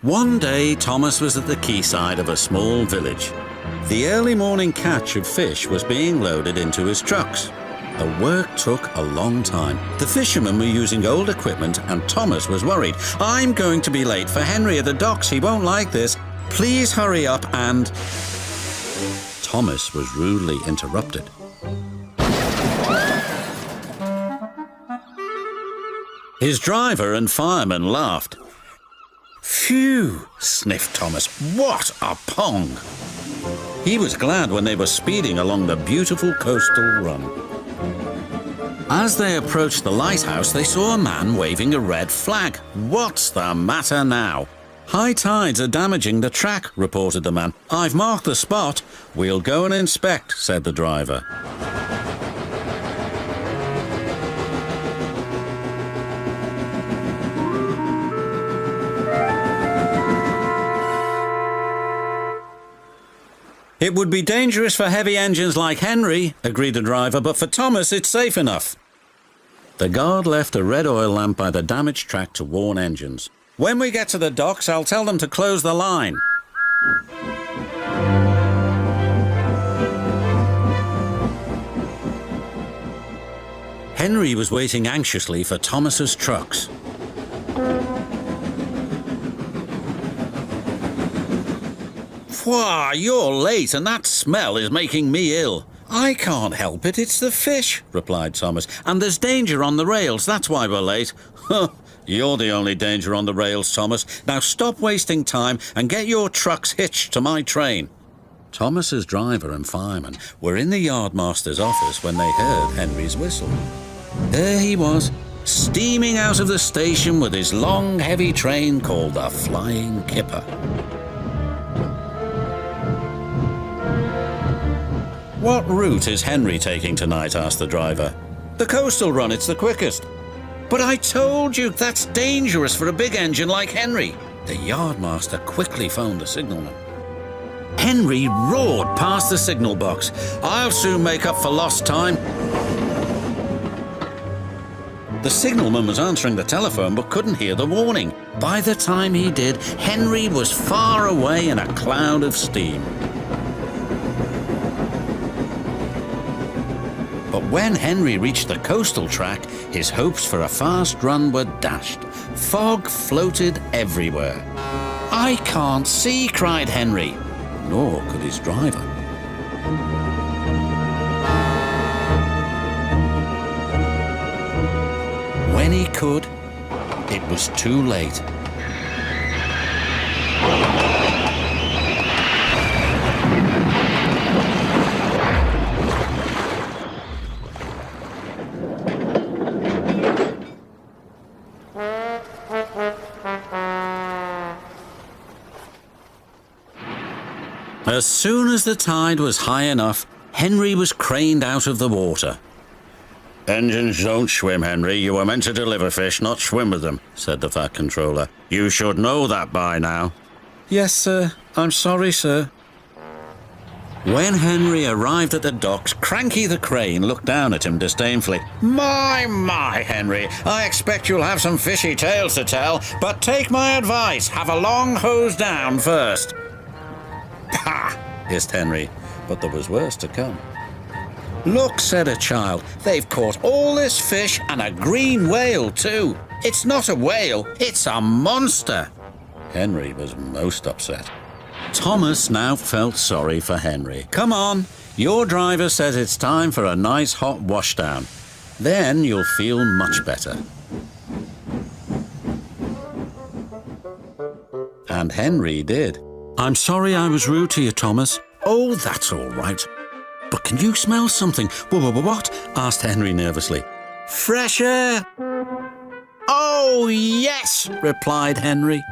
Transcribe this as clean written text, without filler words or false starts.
One day, Thomas was at the quayside of a small village. The early morning catch of fish was being loaded into his trucks. The work took a long time. The fishermen were using old equipment and Thomas was worried. "I'm going to be late for Henry at the docks. He won't like this. Please hurry up," and Thomas was rudely interrupted. His driver and fireman laughed. "Phew," sniffed Thomas. "What a pong!" He was glad when they were speeding along the beautiful coastal run. As they approached the lighthouse, they saw a man waving a red flag. "What's the matter now?" "High tides are damaging the track," reported the man. "I've marked the spot." "We'll go and inspect," said the driver. "It would be dangerous for heavy engines like Henry," agreed the driver, "but for Thomas it's safe enough." The guard left a red oil lamp by the damaged track to warn engines. "When we get to the docks, I'll tell them to close the line." Henry was waiting anxiously for Thomas's trucks. "Why, you're late and that smell is making me ill." "I can't help it, it's the fish," replied Thomas. "And there's danger on the rails, that's why we're late." "Huh, you're the only danger on the rails, Thomas. Now stop wasting time and get your trucks hitched to my train." Thomas's driver and fireman were in the yardmaster's office when they heard Henry's whistle. There he was, steaming out of the station with his long, heavy train called the Flying Kipper. "What route is Henry taking tonight?" asked the driver. "The coastal run, it's the quickest." "But I told you, that's dangerous for a big engine like Henry." The yardmaster quickly phoned the signalman. Henry roared past the signal box. "I'll soon make up for lost time." The signalman was answering the telephone but couldn't hear the warning. By the time he did, Henry was far away in a cloud of steam. But when Henry reached the coastal track, his hopes for a fast run were dashed. Fog floated everywhere. "I can't see," cried Henry. Nor could his driver. When he could, it was too late. As soon as the tide was high enough, Henry was craned out of the water. "Engines don't swim, Henry. You were meant to deliver fish, not swim with them," said the fat controller. "You should know that by now." "Yes, sir. I'm sorry, sir." When Henry arrived at the docks, Cranky the crane looked down at him disdainfully. My, Henry, I expect you'll have some fishy tales to tell, but take my advice, have a long hose down first." "Ha!" hissed Henry, but there was worse to come. "Look," said a child, "they've caught all this fish and a green whale too. It's not a whale, it's a monster." Henry was most upset. Thomas now felt sorry for Henry. "Come on, your driver says it's time for a nice hot washdown. Then you'll feel much better." And Henry did. "I'm sorry I was rude to you, Thomas." "Oh, that's all right. But can you smell something?" What?" asked Henry nervously. "Fresh air." "Oh, yes," replied Henry.